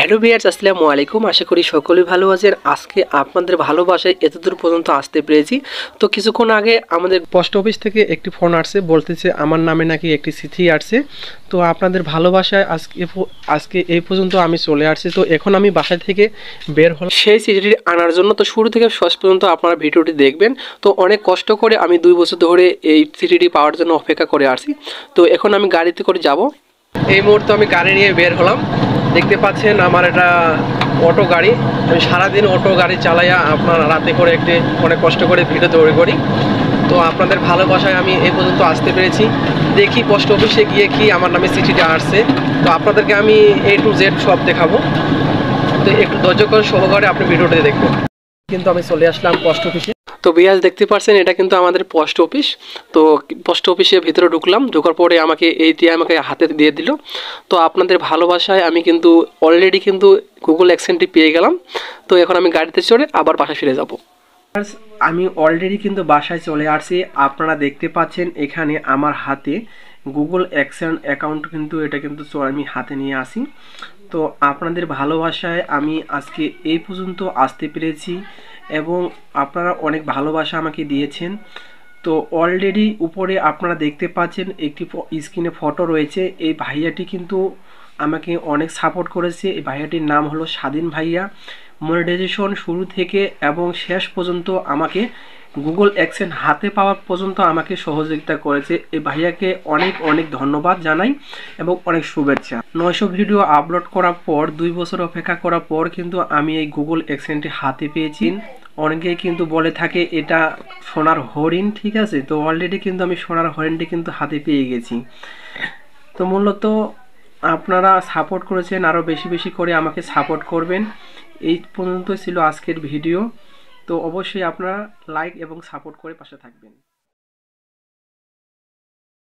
Hello viewers, আসসালামু আলাইকুম। আশা করি সকলেই ভালো আছেন। আজকে আপনাদের ভালোবাসায় এতদূর পর্যন্ত আসতে পেরেছি। তো কিছুক্ষণ আগে আমাদের পোস্ট অফিস থেকে একটি ফোন আসছে, বলতেছে আমার নামে নাকি একটি চিঠি আসছে। তো আপনাদের ভালোবাসায় আজকে এই পর্যন্ত আমি চলে আসছি। তো এখন আমি বাসা থেকে বের হলাম সেই চিঠিটি আনার জন্য। তো শুরু থেকে শেষ পর্যন্ত আপনারা ভিডিওটি দেখবেন। তো অনেক কষ্ট করে আমি 2 বছর ধরে এই চিঠিটি পাওয়ার জন্য অপেক্ষা করে আসছি। তো এখন আমি গাড়িতে করে যাব। এই মুহূর্তে আমি গাড়ি নিয়ে বের হলাম। দেখতে পাচ্ছেন আমার এটা অটো গাড়ি। আমি সারাদিন অটো গাড়ি চালাইয়া আপনার রাতে করে অনেক কষ্ট করে ভিডিও তৈরি করি। তো আপনাদের ভালোবাসায় আমি এই পর্যন্ত আসতে পেরেছি। দেখি পোস্ট অফিসে গিয়ে কি আমার নামে চিঠিটা আসছে। তো আপনাদেরকে আমি A to Z সব দেখাবো। তো একটু ধৈর্য সহকারে আপনি ভিডিওটা দেখবেন। কিন্তু আমি চলে আসলাম পোস্ট অফিসে। তো ভিউয়ার্স দেখতে পাচ্ছেন এটা কিন্তু আমাদের পোস্ট অফিস। তো পোস্ট অফিসের ভিতরে ঢুকলাম, ঢোকার পরে এইটি আমাকে হাতে দিয়ে দিল। তো আপনাদের ভালোবাসায় আমি কিন্তু অলরেডি কিন্তু গুগল অ্যাকসেন্টটি পেয়ে গেলাম। তো এখন আমি গাড়িতে চড়ে আবার বাসায় ফিরে যাব। আমি অলরেডি কিন্তু বাসায় চলে আসছি। আপনারা দেখতে পাচ্ছেন এখানে আমার হাতে গুগল অ্যাকসেন্ট অ্যাকাউন্ট কিন্তু এটা কিন্তু আমি হাতে নিয়ে আসি। তো আপনাদের ভালোবাসায় আমি আজকে এই পর্যন্ত আসতে পেরেছি এবং আপনারা অনেক ভালোবাসা আমাকে দিয়েছেন। তো অলরেডি উপরে আপনারা দেখতে পাচ্ছেন একটি স্ক্রিনে ফটো রয়েছে। এই ভাইয়াটি কিন্তু আমাকে অনেক সাপোর্ট করেছে। এই ভাইয়াটির নাম হলো স্বাধীন ভাইয়া। মনিটাইজেশন শুরু থেকে এবং শেষ পর্যন্ত আমাকে গুগল অ্যাকসেন্ট হাতে পাওয়া পর্যন্ত আমাকে সহযোগিতা করেছে। এই ভাইয়াকে অনেক অনেক ধন্যবাদ জানাই এবং অনেক শুভেচ্ছা। 900 ভিডিও আপলোড করার পর 2 বছর অপেক্ষা করার পর কিন্তু আমি এই গুগল অ্যাকসেন্টটি হাতে পেয়েছি। অনেকেই কিন্তু বলে থাকে এটা সোনার হরিণ, ঠিক আছে। তো অলরেডি কিন্তু আমি সোনার হরিণটি কিন্তু হাতে পেয়ে গেছি। তো মূলত আপনারা সাপোর্ট করেছেন, আরও বেশি বেশি করে আমাকে সাপোর্ট করবেন। এই পর্যন্ত ছিল আজকের ভিডিও। তো অবশ্যই আপনারা লাইক এবং সাপোর্ট করে পাশে থাকবেন।